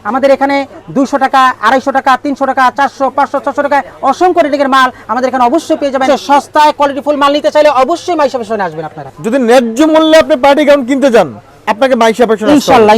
আমাদের এখানে 200 টাকা, 250 টাকা, 300 টাকা, 400, 500, 600 টাকা অসংখ্য রেটের মাল আমাদের এখানে অবশ্যই পেয়ে যাবেন। সস্তায় কোয়ালিটিফুল মাল নিতে চাইলে অবশ্যই মাইশা ফ্যাশনে আসবেন আপনারা। যদি ন্যায্য মূল্যে আপনি পার্টি গাউন কিনতে যান, আপনাকে মাইশা ফ্যাশন ইনশাআল্লাহ।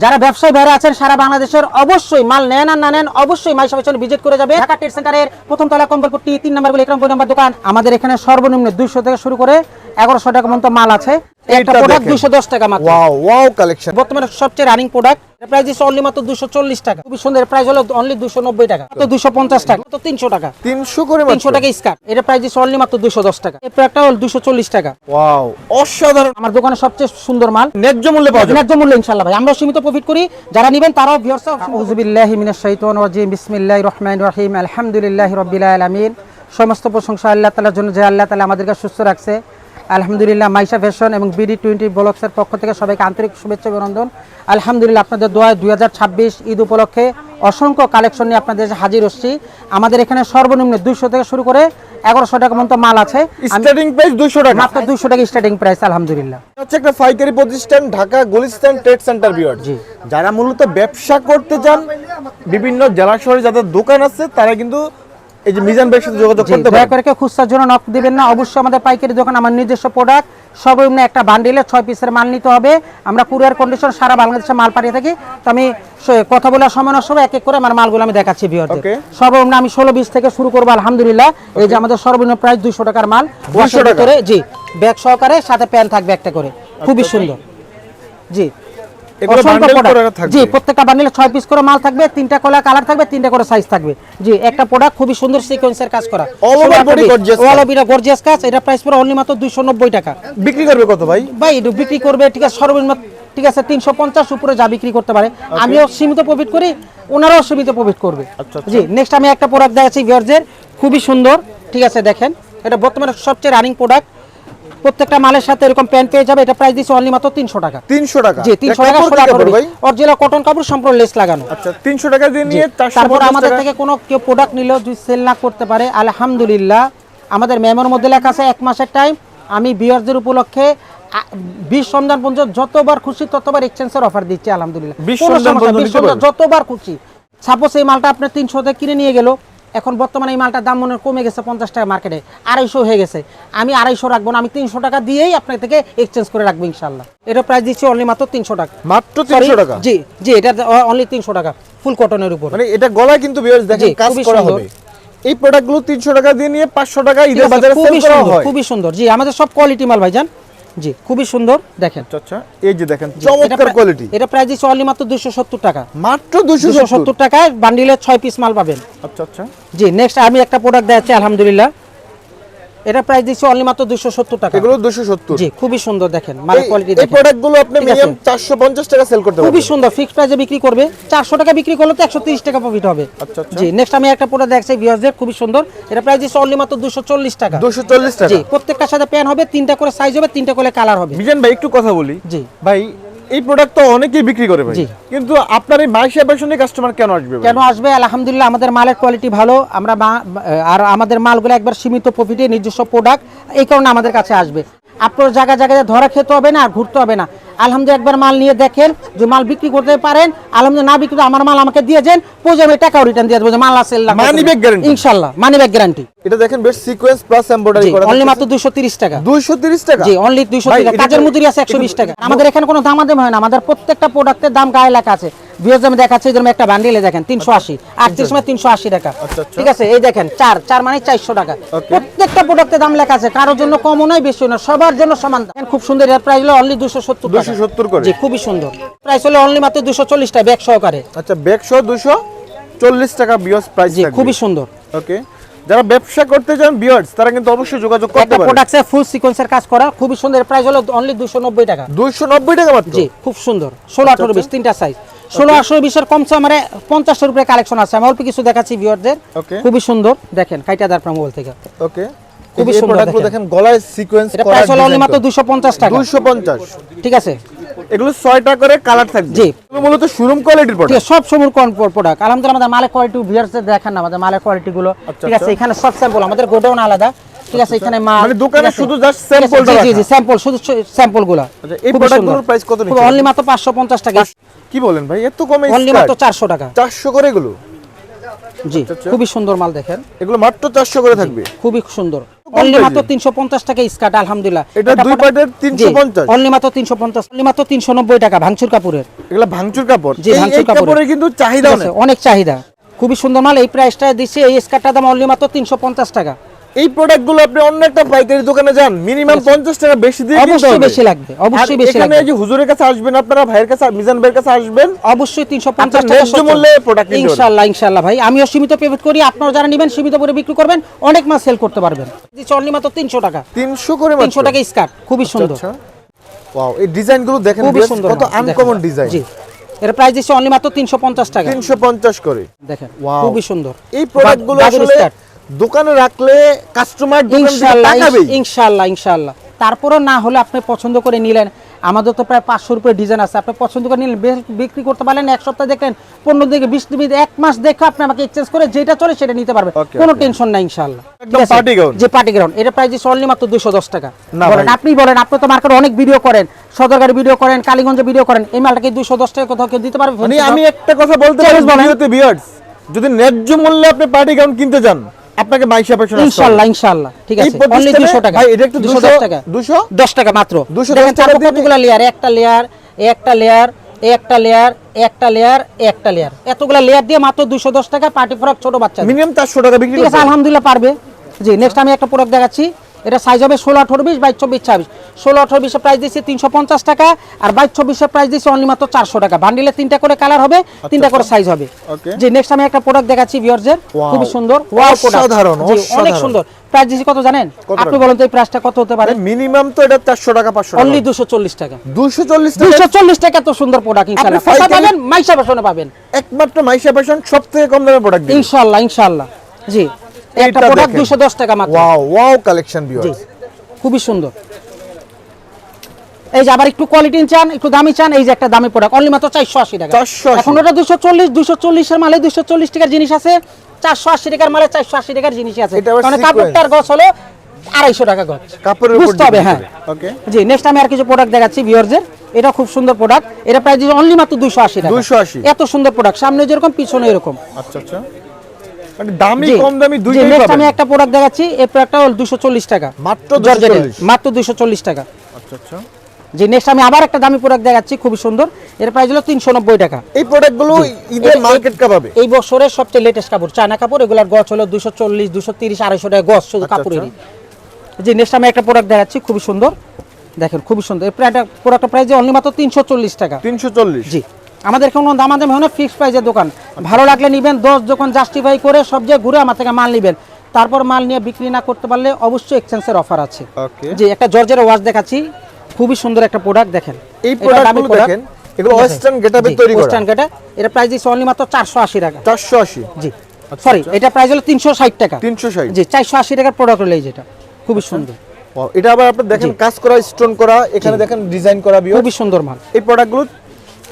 যারা ব্যবসায়ী ভাইরা আছেন সারা বাংলাদেশের, অবশ্যই মাল নেন আর না নেন অবশ্যই মাইশা ফ্যাশন ভিজিট করে যাবে। ঢাকা ট্রেড সেন্টারের প্রথম তলা কম্বলপট্টি 3 নম্বর গলি 1 নম্বর দোকান। আমাদের এখানে সর্বনিম্ন 200 থেকে শুরু করে 1100 টাকা পর্যন্ত মাল আছে। একটা প্রোডাক্ট 210 টাকা মাত্র। Wow collection. বর্তমানে সবচেয়ে রানিং প্রোডাক্ট, প্রাইস দিচ্ছে অনলি মাত্র 240 টাকা। খুব সুন্দর প্রাইস হলো অনলি 290 টাকা, তো 250 টাকা, তো 300 টাকা, 300 করে মাত্র 300 টাকা স্কার্ট। এটা প্রাইস দিচ্ছে অনলি মাত্র 210 টাকা। এই প্রোডাক্টটা হলো 240 টাকা। ওয়াও অসাধারণ। আমার দোকানে সবচেয়ে সুন্দর মাল ন্যায্য মূল্যে পাওয়া যায়। ন্যায্য মূল্যে ইনশাআল্লাহ ভাই, আমরা সীমিত প্রফিট করি। যারা নেবেন তারাও ভিউয়ার্স। আউযু বিল্লাহি মিনাশ শাইতানির রাজিম, বিসমিল্লাহির রহমানির রহিম, আলহামদুলিল্লাহি রাব্বিল আলামিন। সমস্ত প্রশংসা আল্লাহ তাআলার জন্য, যে আল্লাহ তাআলা আমাদেরকে সুস্থ রাখছে। আলহামদুলিল্লাহ। মাইশা ফ্যাশন এবং BD20 ব্লগসের পক্ষ থেকে সবাইকে আন্তরিক শুভেচ্ছা অভিনন্দন। আলহামদুলিল্লাহ, আপনাদের দোয়ায় 2026 ঈদ উপলক্ষে অসংখ্য কালেকশন নিয়ে আপনাদের হাজির হচ্ছি। আমাদের এখানে সর্বনিম্ন 200 থেকে শুরু করে 1100 টাকা পর্যন্ত মাল আছে। স্টার্টিং প্রাইস 200 টাকা, মাত্র 200 টাকা স্টার্টিং প্রাইস। আলহামদুলিল্লাহ। হচ্ছে একটা পাইকারি প্রতিষ্ঠান, Dhaka Gulistan trade centre viewer. জি। যারা মূলত ব্যবসা করতে চান, বিভিন্ন জেলা শহরে যাদের দোকান আছে, তারা কিন্তু এই যে মিজান ভাইয়ের সাথে যোগাযোগ করতে দয়া পারেন। করে কেউ খুচরার জন্য নক দিবেন না। অবশ্যই আমাদের পাইকারি দোকান, আমার নিজস্ব প্রোডাক্ট। সর্বনিম্ন একটা বান্ডিলে 6 পিসের মাল নিতে হবে। আমরা কুরিয়ার কন্ডিশন সারা বাংলাদেশে মাল পাঠিয়ে থাকি। তো আমি কথা বলার সময় নষ্ট হবে, এক এক করে আমার মালগুলো আমি দেখাচ্ছি ভিউয়ারদের। সর্বনিম্ন আমি 16-20 থেকে শুরু করবো। আলহামদুলিল্লাহ, এই যে আমাদের সর্বনিম্ন প্রাইস 200 টাকার মাল, 200 টাকা করে। জি, ব্যাগ সহকারে, সাথে প্যান্ট থাকবে একটা করে, খুবই সুন্দর। জি, জি, প্রত্যেকটা বান্ডিলে 6 পিস করে মাল থাকবে, 3টা করে কালার থাকবে, 3টা করে সাইজ থাকবে। জি, একটা প্রোডাক্ট খুবই সুন্দর সিকোয়েন্সের কাজ করা, অল ওভার বডি গর্জিয়াস কাজ। এটা প্রাইস পুরো অনলি মাত্র 290 টাকা। বিক্রি করবে কত ভাই? ভাই এটা বিক্রি করবে, ঠিক আছে, সর্বনিম্ন ঠিক আছে 350 উপরে যা বিক্রি করতে পারে। আমিও সীমিত প্রফিট করি, ওনারাও সীমিত প্রফিট করবে। জি, নেক্সট আমি একটা প্রোডাক্ট দেখাচ্ছি ভিউয়ারদের, খুবই সুন্দর। ঠিক আছে, দেখেন, এটা বর্তমানে সবচেয়ে রানিং প্রোডাক্ট। প্রত্যেকটা মালের সাথে এরকম প্যান্ট পেয়ে যাবে। এটা প্রাইস দিচ্ছে অনলি মাত্র 300 টাকা। 300 টাকা? জি, 300 টাকা। অরিজিনাল কটন কাপড়, সম্পূর্ণ লেস লাগানো। আচ্ছা, 300 টাকা দিয়ে নিয়ে 450 তারপর আমাদের টাকা। থেকে কোনো কেউ প্রোডাক্ট নিলেও যদি সেল না করতে পারে, আলহামদুলিল্লাহ, আমাদের মেমোর মধ্যে লেখা আছে 1 মাসের টাইম। আমি ভিউয়ারদের উপলক্ষে 20 রমজান পর্যন্ত যতবার খুশি ততবার এক্সচেঞ্জের অফার দিচ্ছি। আলহামদুলিল্লাহ, 20 রমজান যতবার খুশি। সাপোজ এই মালটা আপনি 300 তে কিনে নিয়ে গেল, এখন বর্তমানে এই মালটার দাম মনে কমে গেছে 50 টাকা, মার্কেটে 250 হয়ে গেছে। আমি 250 রাখবো না, আমি 300 টাকা দিয়েই আপনার থেকে এক্সচেঞ্জ করে রাখবো ইনশাআল্লাহ। এটা প্রাইস দিচ্ছি অনলি মাত্র 300 টাকা। মাত্র 300 টাকা? জি জি, এটা অনলি 300 টাকা, ফুল কটনের উপর। মানে এটা গলায় কিন্তু ভিউয়ার্স দেখেন কাজ করা হবে। এই প্রোডাক্টগুলো 300 টাকা দিয়ে নিয়ে 500 টাকা ঈদের বাজারে সেল করা হয়। খুবই সুন্দর। জি, আমাদের সব কোয়ালিটি মাল ভাইজান। জি, খুবই সুন্দর, দেখেন। আচ্ছা, এই যে দেখেন চমৎকার কোয়ালিটি। এটা প্রাইস দিচ্ছে অনলি মাত্র 270 টাকা। মাত্র 270 টাকায় বান্ডিলে 6 পিস মাল পাবেন। আচ্ছা আচ্ছা। জি, নেক্সট আমি একটা প্রোডাক্ট দেখাচ্ছি। আলহামদুলিল্লাহ, এটা প্রাইস দিচ্ছে অনলি মাত্র 270 টাকা। এগুলো 270? জি, খুবই সুন্দর, দেখেন মালের কোয়ালিটি দেখেন। এই প্রোডাক্টগুলো আপনি মিনিমাম 450 টাকা সেল করতে পারবেন। খুবই সুন্দর, ফিক্সড প্রাইসে বিক্রি করবে। 400 টাকা বিক্রি করলে তো 130 টাকা প্রফিট হবে। আচ্ছা আচ্ছা। জি, নেক্সট আমি একটা প্রোডাক্ট দেখাচ্ছি ভিউয়ারদের, খুবই সুন্দর। এটা প্রাইস দিচ্ছে অনলি মাত্র 240 টাকা। 240 টাকা? জি, প্রত্যেকটার সাথে প্যান হবে, 3টা করে সাইজ হবে, 3টা করে কালার হবে। মিজান ভাই একটু কথা বলি। জি ভাই, এই প্রোডাক্ট তো অনেকেই বিক্রি করে ভাই, কিন্তু আপনার এই মাইশা ফ্যাশনে কাস্টমার কেন আসবে ভাই? কেন আসবে? আলহামদুলিল্লাহ, আমাদের মালের কোয়ালিটি ভালো। আমরা আর আমাদের মালগুলো একবার সীমিত প্রফিটে, নিজস্ব প্রোডাক্ট, এই কারণে আমাদের কাছে আসবে। আপনার জায়গায় জায়গায় ধরা খেতে হবে না, আর ঘুরতে হবে না। আলহামদুলিল্লাহ, একবার মাল নিয়ে দেখেন, যে মাল বিক্রি করতে পারেন। আলহামদুলিল্লাহ, না বিক্রি আমার মাল আমাকে দিয়ে দেন, প্রয়োজন আমি টাকাও রিটার্ন দিয়ে দেবো। মাল আছে মানি ব্যাক গ্যারান্টি ইনশাআল্লাহ, মানি ব্যাক গ্যারান্টি। এটা দেখেন বেশ সিকোয়েন্স প্লাস এমব্রয়ডারি করা, অনলি মাত্র 230 টাকা। 230 টাকা? জি, অনলি 230 টাকা। কাজের মজুরি আছে 120 টাকা। আমাদের এখানে কোনো দামাদামি হয় না, আমাদের প্রত্যেকটা প্রোডাক্টের দাম গায়ে লেখা আছে। ভিউয়ার্স আমি দেখাচ্ছি, যেরকম একটা বান্ডিলে দেখেন 380, 38 মানে 380 টাকা। ঠিক আছে, এই দেখেন 4 মানে 400 টাকা। প্রত্যেকটা প্রোডাক্টের দাম লেখা আছে, কারোর জন্য কম নয়, বেশি নয়, সবার জন্য সমান দাম। খুব সুন্দর। এর প্রাইস হলো অনলি 270 টাকা। 270 করে? জি, খুবই সুন্দর। প্রাইস হলো অনলি মাত্র 240 টাকা ব্যাগ সহকারে। আচ্ছা, ব্যাগ সহ 240 টাকা ভিউয়ার্স প্রাইস। জি, খুবই সুন্দর। ওকে, যারা ব্যবসা করতে চান ভিউয়ার্স, তারা কিন্তু অবশ্যই যোগাযোগ করতে পারেন। প্রোডাক্টে ফুল সিকোয়েন্সের কাজ করা, খুবই সুন্দর। প্রাইস হলো অনলি 290 টাকা। 290 টাকা মাত্র? জি, খুব সুন্দর। 16, 18, 20 তিনটা সাইজ। 16, 18, 20 এর কমছে আমার 50 এর উপরে কালেকশন আছে। আমি অল্প কিছু দেখাচ্ছি ভিউয়ারদের। খুবই সুন্দর, দেখেন কাইটাদার মোবাইল থেকে। ওকে, খুবই সুন্দর। দেখেন গলায় সিকোয়েন্স করা। এটা প্রাইস হলো অনলি মাত্র 250 টাকা। 250? ঠিক আছে। এগুলো 6টা করে কালার থাকবে। জি, এগুলো মূলত শোরুম কোয়ালিটির প্রোডাক্ট। ঠিক, সব শোরুম প্রোডাক্ট। আলহামদুলিল্লাহ, আমাদের মালের কোয়ালিটি ভিউয়ারদের দেখেন না, আমাদের মালের কোয়ালিটি গুলো। ঠিক আছে, এখানে সব স্যাম্পল, আমাদের গোডাউন আলাদা। ঠিক আছে, এখানে মাল মানে দোকানে ঠিক আছে? শুধু জাস্ট ঠিক আছে, স্যাম্পলটা জি জি স্যাম্পল, শুধু স্যাম্পলগুলা। আচ্ছা, এই প্রোডাক্টগুলোর প্রাইস কত নিচ্ছেন? অনলি মাত্র 550 টাকা, কি বলেন ভাই, এত কমে অনলি মাত্র 400 টাকা। 400 করে এগুলো? জি, খুবই সুন্দর মাল দেখেন, এগুলো মাত্র 400 করে থাকবে? খুবই সুন্দর। অনলি মাত্র 350 টাকা স্কার্ট, আলহামদুলিল্লাহ। এটা দুই পাটের 350, অনলি মাত্র 350, অনলি মাত্র 390 টাকা ভাঙচুর কাপড়ের। এগুলো ভাঙচুর কাপড়। জি, ভাঙচুর এই কাপড়ের কিন্তু চাহিদা ঠিক আছে, অনেক চাহিদা, খুবই সুন্দর মাল। এই প্রাইসটা দিচ্ছি, এই স্কার্টটার দাম অনলি মাত্র 350 টাকা। এই প্রোডাক্টগুলো আপনি অন্য একটা পাইকারি দোকানে যান, মিনিমাম 50 টাকা বেশি দিয়ে কিনতে অবশ্যই হবে। বেশি লাগবে, অবশ্যই আর বেশি এখানে লাগবে। এই যে হুজুরের কাছে আসবেন, আপনারা ভাইয়ের কাছে, মিজান ভাইয়ের কাছে আসবেন, অবশ্যই 350 আপনার টাকা ন্যায্য মূল্যে প্রোডাক্ট কিনতে হবে। ইনশাআল্লাহ, ইনশাআল্লাহ ভাই, আমিও সীমিত পেমেন্ট করি, আপনারা যারা নেবেন সীমিত করে বিক্রি করবেন, অনেক মাল সেল করতে পারবেন। দিচ্ছি অনলি মাত্র 300 টাকা, 300 করে মাত্র। 300 টাকা স্কার্ট, খুবই সুন্দর। আচ্ছা, ওয়াও, এই ডিজাইনগুলো দেখেন খুবই বেশ, সুন্দর কত মাল, আনকমন দেখেন। ডিজাইন। জি, এর প্রাইস দিচ্ছি অনলি মাত্র 350 টাকা, 350 করে। দেখেন Wow. খুবই সুন্দর। এই প্রোডাক্টগুলো বাবুর আসলে স্কার্ট। দোকানে রাখলে কাস্টমার দোকান থেকে ইনশাআল্লাহ, তাকাবেই। ইনশাআল্লাহ, ইনশাআল্লাহ। তারপরও না হলে আপনি পছন্দ করে নিলেন, আমাদের তো প্রায় 500 উপরে ডিজাইন আছে, আপনি পছন্দ করে নিলেন, বিক্রি করতে পারলেন, এক সপ্তাহ দেখলেন, 15 দিকে 20 দিন, এক মাস দেখে আপনি আমাকে এক্সচেঞ্জ করে যেটা চলে সেটা নিতে পারবেন, Okay, কোনো okay. টেনশন নাই ইনশাআল্লাহ। একদম ঠিক আছে? party gown। যে পার্টি গ্রাউন্ড, এটা প্রাইস দিচ্ছে অনলি মাত্র 210 টাকা। না বলেন, ভাই। আপনি বলেন, আপনি তো মার্কেটে অনেক ভিডিও করেন, সদরঘাটে ভিডিও করেন, কালীগঞ্জে ভিডিও করেন, এই মালটাকে 210 টাকা কোথাও কেউ দিতে পারবে? মানে আমি একটা কথা বলতে পারি Challenge বলেন। ভিডিওতে ভিউয়ার্স, যদি ন্যায্য মূল্যে আপনি পার্টি গাউন কিনতে যান, আপনাকে মাইশা পেশন ইনশাআল্লাহ, ইনশাআল্লাহ, ঠিক আছে, অনলি 200 টাকা। ভাই এটা একটু 210 টাকা, 210 টাকা মাত্র। 210 দেখেন টাকা তারপর দিয়ে কতগুলা লেয়ার, একটা লেয়ার, একটা লেয়ার, একটা লেয়ার, একটা লেয়ার, একটা লেয়ার, এতগুলা লেয়ার দিয়ে মাত্র 210 টাকা পার্টি ফ্রক ছোট বাচ্চা। মিনিমাম 400 টাকা বিক্রি ঠিক আছে, করতে। আলহামদুলিল্লাহ পারবে। জি, নেক্সট আমি একটা প্রোডাক্ট দেখাচ্ছি, এটা সাইজ হবে 16, 18, 20, 22, 24, 26। 16, 18, 20 এর প্রাইস দিচ্ছি 350 টাকা, আর 22, 24 এর প্রাইস দিচ্ছি অনলি মাত্র 400 টাকা। বান্ডিলে 3টা করে কালার হবে, 3টা করে সাইজ হবে। Okay. জি, নেক্সট আমি একটা প্রোডাক্ট দেখাচ্ছি ভিউয়ারদের, Wow. খুবই সুন্দর, ওয়াও প্রোডাক্ট, অসাধারণ, জি, অনেক অসাধারণ। সুন্দর। প্রাইস দিচ্ছি কত জানেন? কত আপনি টাকা? বলেন তো এই প্রাইসটা কত হতে পারে? মিনিমাম তো এটা 400 টাকা 500 টাকা। অনলি 240 টাকা। 240 টাকা 240 টাকা, এত সুন্দর প্রোডাক্ট ইনশাআল্লাহ আপনি কোথায় পাইকারি- পাবেন? মাইশা ফ্যাশনে পাবেন একমাত্র মাইশা পেশন সবথেকে কম দামে প্রোডাক্ট দিবে। ইনশাআল্লাহ, ইনশাআল্লাহ। জি, একটা এইটা প্রোডাক্ট দেখেন। 210 টাকা মাত্র। ওয়াও, ওয়াও কালেকশন জি, ভিউয়ার্স। খুবই সুন্দর। এই যে আবার একটু কোয়ালিটি চান, একটু দামি চান, এই যে একটা দামি প্রোডাক্ট অনলি মাত্র 480 টাকা। 480 এখন ওটা 240 এর মালে 240 টাকার জিনিস আছে, 480 টাকার মালে 480 টাকার জিনিস আছে। এটা আবার কারণ sequence। কাপড়টার গজ হলো 250 টাকা গজ, কাপড়ের উপর বুঝতে হবে। হ্যাঁ, ওকে। জি, নেক্সট আমি আর কিছু প্রোডাক্ট দেখাচ্ছি ভিউয়ারদের, এটা খুব সুন্দর প্রোডাক্ট, এটা প্রাইস দিচ্ছে অনলি মাত্র 280 টাকা। 280 এত সুন্দর প্রোডাক্ট, সামনে যেরকম পিছনে এরকম। আচ্ছা আচ্ছা, মানে দামি জি, কম দামি জি, দুইটাই নেক্সট পাবেন। আমি একটা প্রোডাক্ট দেখাচ্ছি, এই প্রোডাক্টটা হলো 240 টাকা, মাত্র জর্জেটের, 240। মাত্র 240 টাকা। আচ্ছা আচ্ছা, জি, নেক্সট আমি আবার একটা দামি প্রোডাক্ট দেখাচ্ছি, খুবই সুন্দর, এর প্রাইস হলো 390 টাকা। এই প্রোডাক্টগুলো ঈদের মার্কেট কাপাবে। এই বছরের সবচেয়ে লেটেস্ট কাপড়, চায়না কাপড়, এগুলার গজ হলো 240, 230, 250 টাকা গজ শুধু আচ্ছা, কাপড়েরই। জি, নেক্সট আমি একটা প্রোডাক্ট দেখাচ্ছি, খুবই সুন্দর, দেখেন খুবই সুন্দর। এই প্রোডাক্টের প্রাইস অনলি মাত্র 340 টাকা। 340। জি, আমাদের কোনো দামাদামি হয় না, ফিক্সড প্রাইসের দোকান। ভালো লাগলে নেবেন, 10 যখন জাস্টিফাই করে সব জায়গায় ঘুরে আমার থেকে মাল নেবেন, তারপর মাল নিয়ে বিক্রি না করতে পারলে অবশ্যই এক্সচেঞ্জের অফার আছে। ওকে। জি, একটা জর্জের ওয়াশ দেখাচ্ছি, খুবই সুন্দর একটা প্রোডাক্ট, দেখেন এই এটা দামি প্রোডাক্টগুলো দেখেন, এগুলো ওয়েস্টার্ন গেটআপে তৈরি করা। ওয়েস্টার্ন গেটআপ, এটা প্রাইস দিচ্ছে অনলি মাত্র 480 টাকা। 480। জি, সরি, এটা প্রাইস হলো 360 টাকা। 360। জি, 480 টাকার প্রোডাক্ট হলো এই যেটা, খুবই সুন্দর, ওয়াও, এটা আবার আপনি দেখেন কাজ করা, স্টোন করা, এখানে দেখেন ডিজাইন করা ভিউ। খুবই সুন্দর মাল। এই প্রোডাক্টগুলো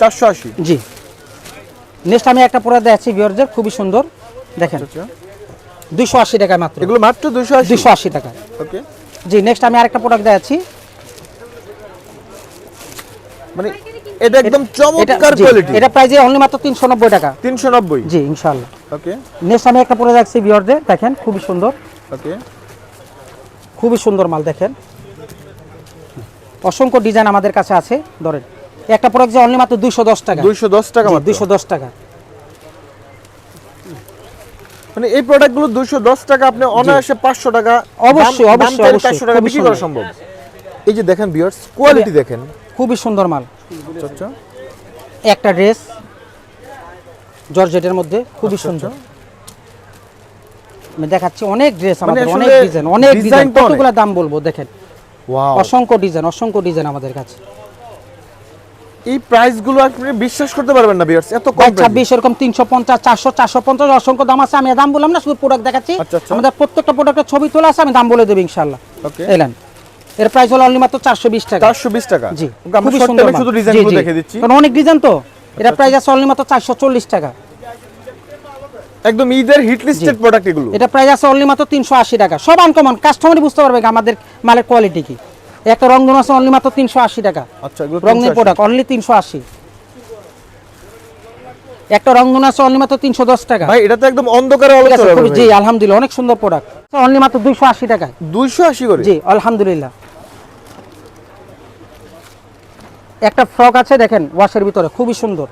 480। জি, নেক্সট আমি একটা প্রোডাক্ট দেখাচ্ছি ভিউয়ারদের, খুবই সুন্দর, দেখেন আচ্ছা, 280 টাকায় মাত্র, এগুলো মাত্র 280। 280 টাকা। ওকে, জি, নেক্সট আমি আরেকটা প্রোডাক্ট দেখাচ্ছি, মানে এটা একদম এটা চমৎকার জি, কোয়ালিটি। এটা প্রাইস অনলি মাত্র 390 টাকা। 390। জি, ইনশাআল্লাহ। ওকে নেক্সট আমি একটা প্রোডাক্ট দেখাচ্ছি ভিউয়ারদের, দেখেন খুবই সুন্দর, ওকে, খুবই সুন্দর মাল, দেখেন অসংখ্য ডিজাইন আমাদের কাছে আছে। ধরেন একটা প্রোডাক্ট যে অনলি মাত্র 210 টাকা। 210 টাকা জি, মাত্র। 210 টাকা। মানে এই প্রোডাক্টগুলো 210 টাকা, আপনি অনায়াসে 500 টাকা, অবশ্যই, দাম অবশ্যই, চাইলে অবশ্যই, 400 টাকা খুবই বিক্রি করা সুন্দর। সম্ভব। এই যে দেখেন ভিউয়ার্স, কোয়ালিটি দেখেন। খুবই সুন্দর মাল, আচ্ছা, একটা ড্রেস জর্জেটের মধ্যে, খুবই সুন্দর। আমি দেখাচ্ছি অনেক ড্রেস আমাদের, আসলে অনেক ডিজাইন, অনেক ডিজাইন, ডিজাইন তো অনেক। কতগুলো দাম বলবো, দেখেন ওয়াও, অসংখ্য ডিজাইন, অসংখ্য ডিজাইন আমাদের কাছে। এই প্রাইসগুলো আপনি বিশ্বাস করতে পারবেন না ভিউয়ার্স, এত কম 26 এরকম 350, 400, 450 অসংখ্য দাম আছে। আমি দাম বললাম না, শুধু প্রোডাক্ট দেখাচ্ছি। আচ্ছা, আচ্ছা। আমাদের প্রত্যেকটা প্রোডাক্টের ছবি তোলা আছে, আমি দাম বলে দেব ইনশাআল্লাহ। ওকে, এলেন, এর প্রাইস হলো অনলি মাত্র 420 টাকা। 420 টাকা। জি, আমরা খুবই শর্ট সুন্দর টাইমে মাল। শুধু জি, ডিজাইনগুলো জি। দেখে দিচ্ছি। কারণ অনেক ডিজাইন তো, এটা প্রাইস আছে অনলি মাত্র 440 টাকা। একদম ঈদের হিট লিস্টেড প্রোডাক্ট এগুলো। এটা প্রাইস আছে অনলি মাত্র 380 টাকা। সব আনকমন, কাস্টমারই বুঝতে পারবে আমাদের মালের কোয়ালিটি কি। একটা রংধনু আছে অনলি মাত্র 380 টাকা। আচ্ছা, এগুলো রঙের প্রোডাক্ট অনলি 380। একটা রংধনু আছে অনলি মাত্র 310 টাকা। ভাই এটা তো একদম অন্ধকারে আলো চলে যাবে। জি আলহামদুলিল্লাহ, অনেক সুন্দর প্রোডাক্ট। অনলি মাত্র 280 টাকা। 280 করে? জি আলহামদুলিল্লাহ। একটা ফ্রক আছে দেখেন ওয়াশের ভিতরে, খুবই সুন্দর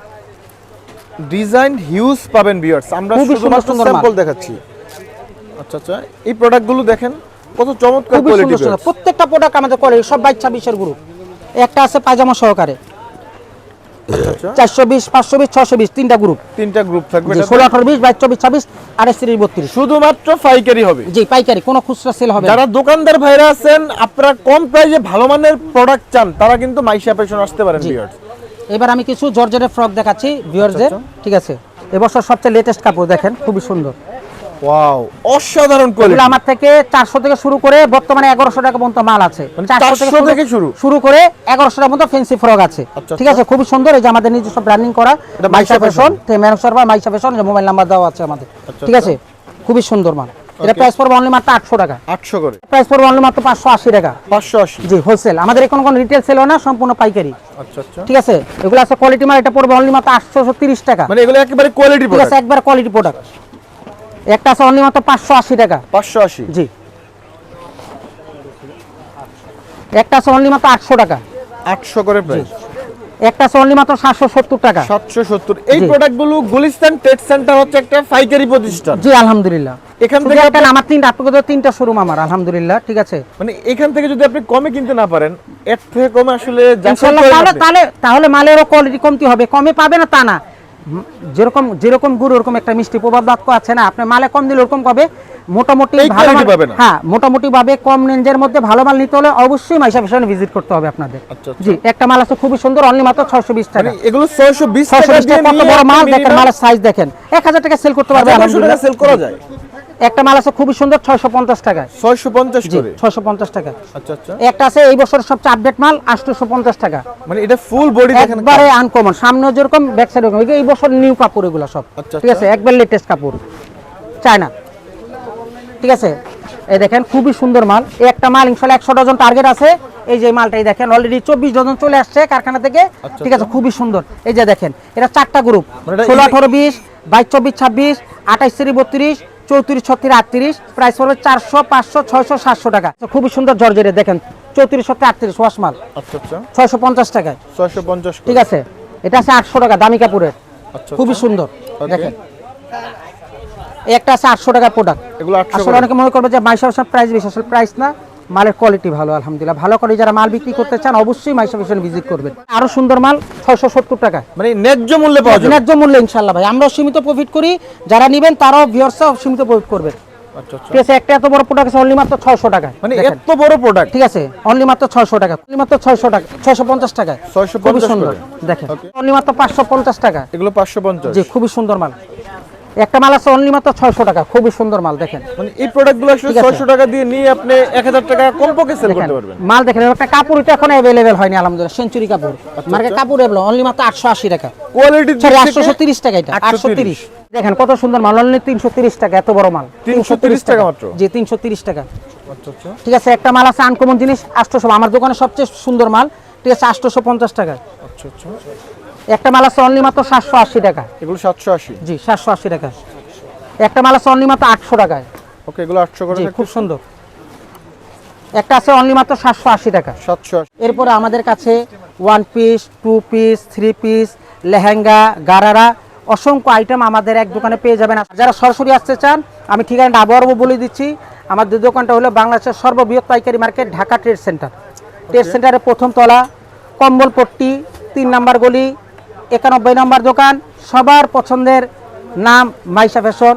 ডিজাইন, হিউজ পাবেন ভিউয়ার্স। আমরা খুবই শুধুমাত্র সুন্দর স্যাম্পল দেখাচ্ছি। আচ্ছা আচ্ছা, এই প্রোডাক্টগুলো দেখেন কত চমৎকার খুবই কোয়ালিটি। সুন্দর সুন্দর প্রত্যেকটা প্রোডাক্ট আমাদের কোয়ালিটি সব 22-26 এর গ্রুপ। একটা আছে পায়জামা সহকারে, আচ্ছা আচ্ছা, 420, 520, 620 তিনটা গ্রুপ। তিনটা গ্রুপ থাকবে। 16, 18, 20, 22, 24, 26, 28, 30, 32। শুধুমাত্র পাইকারি হবে। জি পাইকারি, কোনো খুচরা সেল হবে না। যারা দোকানদার ভাইরা আছেন, আপনারা কম প্রাইসে ভালো মানের প্রোডাক্ট চান, তারা কিন্তু মাইশা ফ্যাশন আসতে পারেন ভিউয়ার্স। এবার আমি কিছু জর্জেটের ফ্রক দেখাচ্ছি ভিউয়ারদের। ঠিক আছে, এবছর সবচেয়ে লেটেস্ট কাপড় দেখেন, খুবই সুন্দর। ওয়াও, অসাধারণ এগুলো কোয়ালিটি। আমার থেকে 400 থেকে শুরু করে বর্তমানে 1100 টাকা পর্যন্ত মাল আছে। 400 থেকে শুরু করে 1100 টাকা পর্যন্ত ফ্যান্সি ফ্রক আছে। আচ্ছা, ঠিক আছে, খুবই সুন্দর। এই যে আমাদের নিজস্ব ব্র্যান্ডিং করা এটা Maisha Maisha fashion, manufacture server Maisha fashion, mobile number দেওয়া আছে আমাদের। আচ্ছা, ঠিক আছে, খুবই সুন্দর মাল। এটা প্রাইস পড়বে অনলি মাত্র 800 টাকা। 800 করে? প্রাইস পড়বে অনলি মাত্র 580 টাকা। 580? জি হোলসেল, আমাদের এখন কোনো রিটেল সেল হয় না, সম্পূর্ণ পাইকারি। আচ্ছা আচ্ছা, ঠিক আছে, এগুলো আছে কোয়ালিটি মাল। এটা পড়বে অনলি মাত্র 830 টাকা। মানে এগুলো একেবারে কোয়ালিটি ঠিক প্রোডাক্ট। আছে, একবার কোয়ালিটি প্রোডাক্ট। একটা আছে অনলি মাত্র 580 টাকা। 580? জি। একটা আছে অনলি মাত্র 800 টাকা। 800 করে প্রাইস। একটা আছে অনলি মাত্র 770 টাকা। 770। এই জি। প্রোডাক্টগুলো গুলিস্তান ট্রেড সেন্টার হচ্ছে একটা পাইকারি প্রতিষ্ঠান। জি আলহামদুলিল্লাহ। এখান শুধু থেকে একটা না, আমার তিনটা শোরুম আমার আলহামদুলিল্লাহ। ঠিক আছে, মানে এখান থেকে যদি আপনি কমে কিনতে না পারেন, এর থেকে কমে আসলে ইনশাআল্লাহ তাহলে মালেরও কোয়ালিটি কমতি হবে। কমে পাবে না তা না, যেরকম গুড় ওরকম একটা মিষ্টি প্রবাদ বাক্য আছে না, আপনি মালে কম দিলে ওরকম কবে। মোটামুটি এই ভালো quality মাল, পাবে না। হ্যাঁ মোটামুটি ভাবে কম রেঞ্জের মধ্যে ভালো মাল নিতে হলে অবশ্যই মাইশা ফ্যাশনে ভিজিট করতে হবে আপনাদের। আচ্ছা, আচ্ছা। জি, একটা মাল আছে খুবই সুন্দর অনলি মাত্র 620 টাকা। মানে এগুলো 620 টাকা 620 দিয়ে টাকা, কত নিয়ে বড় মাল আপনি দেখেন, minimum মালের সাইজ দেখেন। 1000 টাকা সেল করতে পারবে 1500 টাকা আলহামদুলিল্লাহ। সেল করা যায়। একটা মাল আছে খুবই সুন্দর 650 টাকা। 650 জি করে? 650 টাকা। আচ্ছা আচ্ছা, একটা আছে এই বছর সবচেয়ে আপডেট মাল 850 টাকা। মানে এটা ফুল বডি দেখেন। একবারে আনকমন, সামনে যেরকম ব্যাক সাইড এরকম। এই বছর নিউ কাপড় এগুলো সব। আচ্ছা, ঠিক আছে, একবার লেটেস্ট কাপড়, চায়না। ঠিক আছে, এই দেখেন খুবই সুন্দর মাল। এই একটা মাল ইনশাআল্লাহ 100 ডজন টার্গেট আছে। এই যে মালটাই দেখেন অলরেডি 24 ডজন চলে আসছে কারখানা থেকে। ঠিক আছে, খুবই সুন্দর। এই যে দেখেন, এটা চারটা গ্রুপ, মানে এটা 16, 18, 20, 22, 24, 26, 28, 32, 34, 36, 38। প্রাইস পড়বে 400, 500, 600, 700 টাকা। খুবই সুন্দর জর্জেটের দেখেন 34, 37, 38 ওয়াশ মাল আচ্ছা আচ্ছা, 650 টাকায়। 650 করে? ঠিক আছে, এটা আছে 800 টাকা দামি কাপড়ের, আচ্ছা, খুবই আচ্ছা। সুন্দর। Okay. দেখেন এই একটা আছে 800 টাকা প্রোডাক্ট। এগুলো 800 আসলে করে? অনেকে মনে করবে যে মাইশা ফ্যাশন প্রাইস বেশি, আসলে প্রাইস না, মালের কোয়ালিটি ভালো আলহামদুলিল্লাহ। ভালো করে যারা মাল বিক্রি করতে চান অবশ্যই মাইশা ফ্যাশন ভিজিট করবেন। আরো সুন্দর মাল 670 টাকা, মানে ন্যায্য মূল্যে পাওয়া যাবে। ন্যায্য মূল্যে ইনশাআল্লাহ ভাই। আমরাও সীমিত প্রফিট করি, যারা নেবেন তারাও ভিউয়ার্সরাও সীমিত প্রফিট করবেন। আচ্ছা আচ্ছা, ঠিক আছে, একটা এত বড় প্রোডাক্ট আছে অনলি মাত্র 600 টাকা। মানে দেখেন, এত বড় প্রোডাক্ট। ঠিক আছে, অনলি মাত্র 600 টাকা, অনলি মাত্র 600 টাকা, 650 টাকা। 650 খুবই সুন্দর করে? দেখেন, Okay. অনলি মাত্র 550 টাকা। এগুলো 550? জি, খুবই সুন্দর মাল। একটা মাল আছে অনলি মাত্র 600 টাকা, খুবই সুন্দর মাল দেখেন। মানে এই প্রোডাক্টগুলো আসলে ঠিক আছে। 600 টাকা দিয়ে নিয়ে আপনি 1000 টাকা কমপক্ষে সেল দেখেন করতে পারবেন। মাল দেখেন, একটা কাপড় এটা এখন अवेलेबल হয়নি আলহামদুলিল্লাহ, সেঞ্চুরি কাপড় মার্কেট কাপড় এগুলো অনলি মাত্র 880 টাকা। কোয়ালিটি সরি 830 টাকা, এটা 830। দেখেন কত সুন্দর মাল, অনলি 330 টাকা, এত বড় মাল 330 টাকা মাত্র? জি 330 টাকা। আচ্ছা আচ্ছা, ঠিক আছে, একটা মাল আছে আনকমন জিনিস 800, আমার দোকানে সবচেয়ে সুন্দর মাল। ঠিক আছে, 850 টাকা। আচ্ছা আচ্ছা, একটা মাল আছে অনলি মাত্র 780 টাকা। এগুলো 780? জি 780 টাকা। একটা মাল আছে অনলি মাত্র 800 টাকায়। ওকে, এগুলো 800 করে? জি, খুব সুন্দর। একটা আছে অনলি মাত্র 780 টাকা। 780? এরপরে আমাদের কাছে 1 piece, 2 piece, 3 piece, lehenga, gharara অসংখ্য আইটেম আমাদের এক দোকানে পেয়ে যাবেন। যারা সরাসরি আসতে চান আমি ঠিকানাটা আবারও বলে দিচ্ছি। আমাদের দোকানটা হলো বাংলাদেশের সর্ববৃহৎ পাইকারি market Dhaka trade centre. Trade সেন্টারের প্রথম তলা, কম্বলপট্টি, 3 নম্বর গলি, 91 নম্বর দোকান। সবার পছন্দের নাম মাইশা ফ্যাশন।